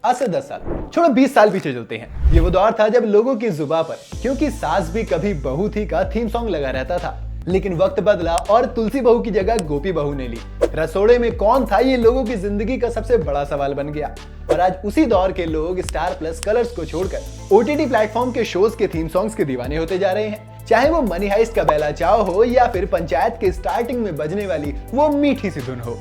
आज से 10 साल छोड़ो 20 साल पीछे चलते हैं। ये वो दौर था जब लोगों की जुबान पर क्योंकि सास भी कभी बहू थी का थीम सॉन्ग लगा रहता था। लेकिन वक्त बदला और तुलसी बहू की जगह गोपी बहू ने ली। रसोड़े में कौन था, ये लोगों की जिंदगी का सबसे बड़ा सवाल बन गया। और आज उसी दौर के लोग स्टार प्लस कलर्स को छोड़कर ओटीटी प्लेटफॉर्म के शोज के थीम सॉन्ग्स के दीवाने होते जा रहे हैं। चाहे वो मनी हाइस्ट का बेला चाव हो या फिर पंचायत के स्टार्टिंग में बजने वाली वो मीठी सी धुन हो।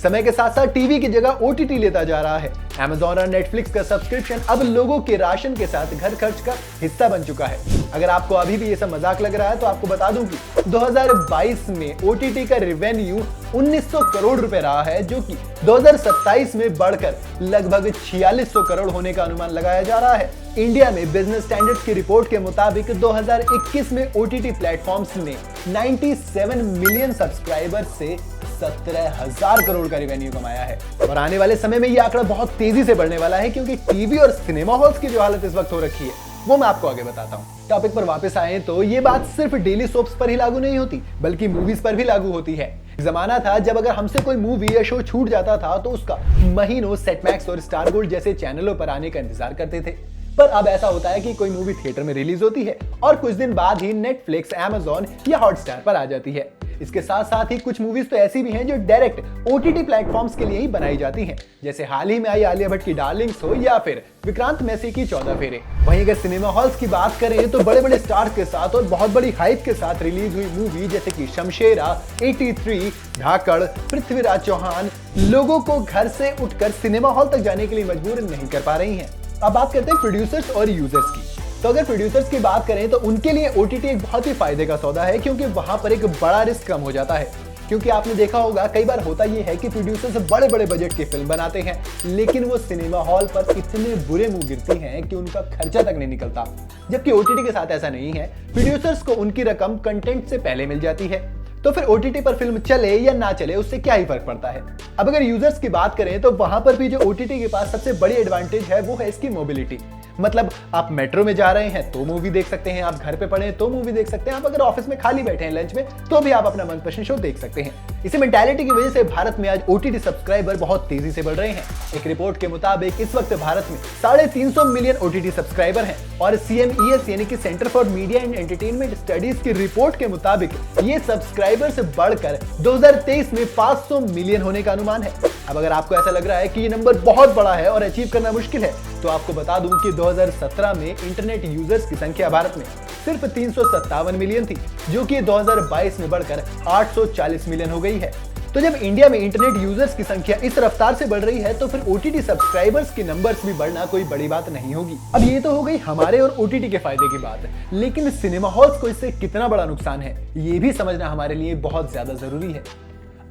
समय के साथ साथ टीवी की जगह ओटीटी लेता जा रहा है। Amazon और Netflix का सब्सक्रिप्शन अब लोगों के राशन के साथ घर खर्च का हिस्सा बन चुका है। अगर आपको अभी भी ये सब मजाक लग रहा है तो आपको बता दूं कि 2022 में ओटीटी का रेवेन्यू 1900 करोड़ रुपए रहा है, जो कि 2027 में बढ़कर लगभग 4600 करोड़ होने का अनुमान लगाया जा रहा है। इंडिया में बिजनेस स्टैंडर्ड्स की रिपोर्ट के मुताबिक 2021 में ओटीटी प्लेटफॉर्म्स ने 97 मिलियन सब्सक्राइबर से 17,000 करोड़ का रेवेन्यू कमाया है। और आने वाले समय में यह आंकड़ा बहुत तेजी से बढ़ने वाला है, क्योंकि टीवी और सिनेमा हॉल्स की जो हालत इस वक्त हो रखी है वो मैं आपको आगे बताता हूँ। टॉपिक पर वापस आए तो ये बात सिर्फ डेली सोप्स पर ही लागू नहीं होती, बल्कि मूवीज पर भी लागू होती है। जमाना था जब अगर हमसे कोई मूवी या शो छूट जाता था तो उसका महीनों सेट मैक्स और स्टार गोल्ड जैसे चैनलों पर आने का इंतजार करते थे। पर अब ऐसा होता है कि कोई मूवी थिएटर में रिलीज होती है और कुछ दिन बाद ही नेटफ्लिक्स, Amazon या हॉटस्टार पर आ जाती है। इसके साथ साथ ही कुछ मूवीज तो ऐसी भी हैं जो डायरेक्ट ओटीटी प्लेटफॉर्म्स के लिए ही बनाई जाती हैं, जैसे हाल ही में आई आलिया भट्ट की डार्लिंग्स हो या फिर विक्रांत मैसी की 14 फेरे। वहीं अगर सिनेमा हॉल्स की बात करें तो बड़े बड़े स्टार्स के साथ और बहुत बड़ी हाइप के साथ रिलीज हुई मूवी जैसे कि शमशेरा, 83, धाकड़, पृथ्वीराज चौहान लोगों को घर से उठकर सिनेमा हॉल तक जाने के लिए मजबूर नहीं कर पा रही हैं। अब बात करते हैं प्रोड्यूसर्स और यूजर्स की। तो अगर प्रोड्यूसर्स की बात करें तो उनके लिए ओटीटी एक बहुत ही फायदे का सौदा है, क्योंकि वहां पर एक बड़ा रिस्क कम हो जाता है। क्योंकि आपने देखा होगा कई बार होता यह है कि प्रोड्यूसर्स बड़े बड़े बजट की फिल्म बनाते हैं, लेकिन वो सिनेमा हॉल पर इतने बुरे मुंह गिरती हैं कि उनका खर्चा तक नहीं निकलता। जबकि ओटीटी के साथ ऐसा नहीं है, प्रोड्यूसर्स को उनकी रकम कंटेंट से पहले मिल जाती है। तो फिर ओटीटी पर फिल्म चले या ना चले उससे क्या ही फर्क पड़ता है। अब अगर यूजर्स की बात करें तो वहां पर भी जो ओटीटी के पास सबसे बड़ी एडवांटेज है वो है इसकी मोबिलिटी। मतलब आप मेट्रो में जा रहे हैं तो मूवी देख सकते हैं, आप घर पे पड़े हैं तो मूवी देख सकते हैं, आप अगर ऑफिस में खाली बैठे हैं लंच में तो भी आप अपना मनपसंद शो देख सकते हैं। इसी मेंटालिटी की वजह से भारत में आज ओटीटी सब्सक्राइबर बहुत तेजी से बढ़ रहे हैं। एक रिपोर्ट के मुताबिक इस वक्त भारत में 350 मिलियन ओटीटी सब्सक्राइबर हैं और CMES यानी कि centre for media and entertainment studies की रिपोर्ट के मुताबिक ये सब्सक्राइबर से बढ़कर 2023 में 500 मिलियन होने का अनुमान है। अब अगर आपको ऐसा लग रहा है कि ये नंबर बहुत बड़ा है और अचीव करना मुश्किल है, तो आपको बता दूं कि 2017 में इंटरनेट यूजर्स की संख्या भारत में सिर्फ 357 मिलियन थी, जो कि 2022 में बढ़कर 840 मिलियन हो गई है। तो जब इंडिया में इंटरनेट यूजर्स की संख्या इस रफ्तार से बढ़ रही है तो फिर ओटीटी सब्सक्राइबर्स के नंबर्स भी बढ़ना कोई बड़ी बात नहीं होगी। अब ये तो हो गई हमारे और ओटीटी के फायदे की बात, लेकिन सिनेमा हॉल्स को इससे कितना बड़ा नुकसान है ये भी समझना हमारे लिए बहुत ज्यादा जरूरी है।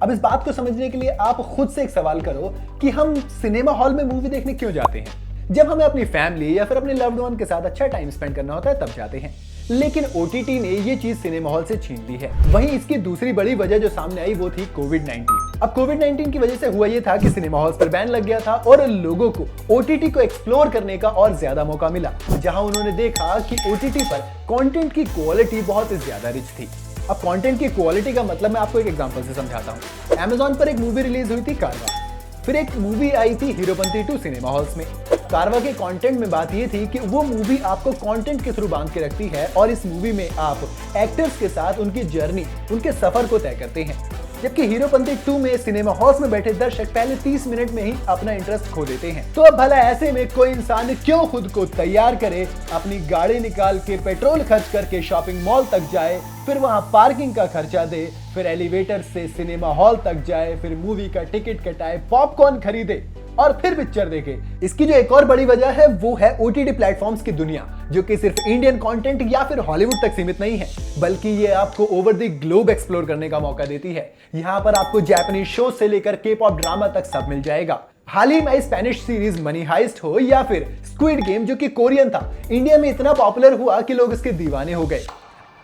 अब इस बात को समझने के लिए आप खुद से एक सवाल करो कि हम सिनेमा हॉल में मूवी देखने क्यों जाते हैं। जब हमें अपनी फैमिली या फिर अपने लव्ड वन के साथ अच्छा टाइम स्पेंड करना होता है तब जाते हैं, लेकिन ओटीटी ने ये चीज सिनेमा हॉल से छीन ली है। वहीं इसकी दूसरी बड़ी वजह जो सामने आई वो थी कोविड-19। अब कोविड-19 की वजह से हुआ ये था कि सिनेमा हॉल्स पर बैन लग गया था और लोगों को ओटीटी को एक्सप्लोर करने का और ज्यादा मौका मिला, जहां उन्होंने देखा कि ओटीटी पर कंटेंट की क्वालिटी बहुत ज्यादा रिच थी। अब कंटेंट की क्वालिटी का मतलब मैं आपको एक एग्जांपल से समझाता हूँ। Amazon पर एक मूवी रिलीज हुई थी कारवा, फिर एक मूवी आई थी हीरोपंती 2 सिनेमा हॉल्स में। कारवा के कंटेंट में बात ये थी कि वो मूवी आपको कंटेंट के थ्रू बांध के रखती है और इस मूवी में आप एक्टर्स के साथ उनकी जर्नी, उनके सफर को तय करते हैं। जबकि हीरोपंती 2 में सिनेमा हॉल्स में बैठे दर्शक पहले 30 मिनट में ही अपना इंटरेस्ट खो देते हैं। तो अब भला ऐसे में कोई इंसान क्यों खुद को तैयार करे, अपनी गाड़ी निकाल के पेट्रोल खर्च करके शॉपिंग मॉल तक जाए, फिर वहां पार्किंग का खर्चा दे, फिर एलिवेटर से सिनेमा हॉल तक जाए, फिर मूवी का टिकट कटाए, पॉपकॉर्न खरीदे और फिर पिक्चर देखे। इसकी जो एक और बड़ी वजह है वो है ओटीटी प्लेटफॉर्म्स की दुनिया, जो कि सिर्फ इंडियन कंटेंट या फिर हॉलीवुड तक सीमित नहीं है, बल्कि ये आपको ओवर द ग्लोब एक्सप्लोर करने का मौका देती है। यहाँ पर आपको जापानीज शो से लेकर K-pop ड्रामा तक सब मिल जाएगा। हाल ही में स्पेनिश सीरीज मनी हाइस्ट हो या फिर स्क्विड गेम जो कि कोरियन था, इंडिया में इतना पॉपुलर हुआ कि लोग इसके दीवाने हो गए।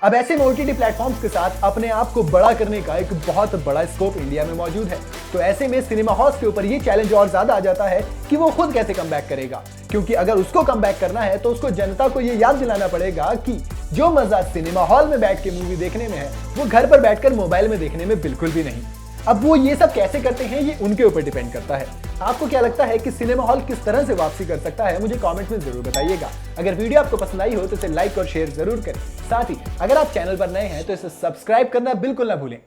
अब ऐसे में ओटीटी प्लेटफॉर्म्स के साथ अपने आप को बड़ा करने का एक बहुत बड़ा स्कोप इंडिया में मौजूद है। तो ऐसे में सिनेमा हॉल्स के ऊपर ये चैलेंज और ज्यादा आ जाता है कि वो खुद कैसे कम बैक करेगा, क्योंकि अगर उसको कम बैक करना है तो उसको जनता को ये याद दिलाना पड़ेगा कि जो मजा सिनेमा हॉल में बैठ के मूवी देखने में है वो घर पर बैठकर मोबाइल में देखने में बिल्कुल भी नहीं। अब वो ये सब कैसे करते हैं ये उनके ऊपर डिपेंड करता है। आपको क्या लगता है कि सिनेमा हॉल किस तरह से वापसी कर सकता है, मुझे कमेंट में जरूर बताइएगा। अगर वीडियो आपको पसंद आई हो तो इसे लाइक और शेयर जरूर करें। साथ ही अगर आप चैनल पर नए हैं तो इसे सब्सक्राइब करना बिल्कुल ना भूलें।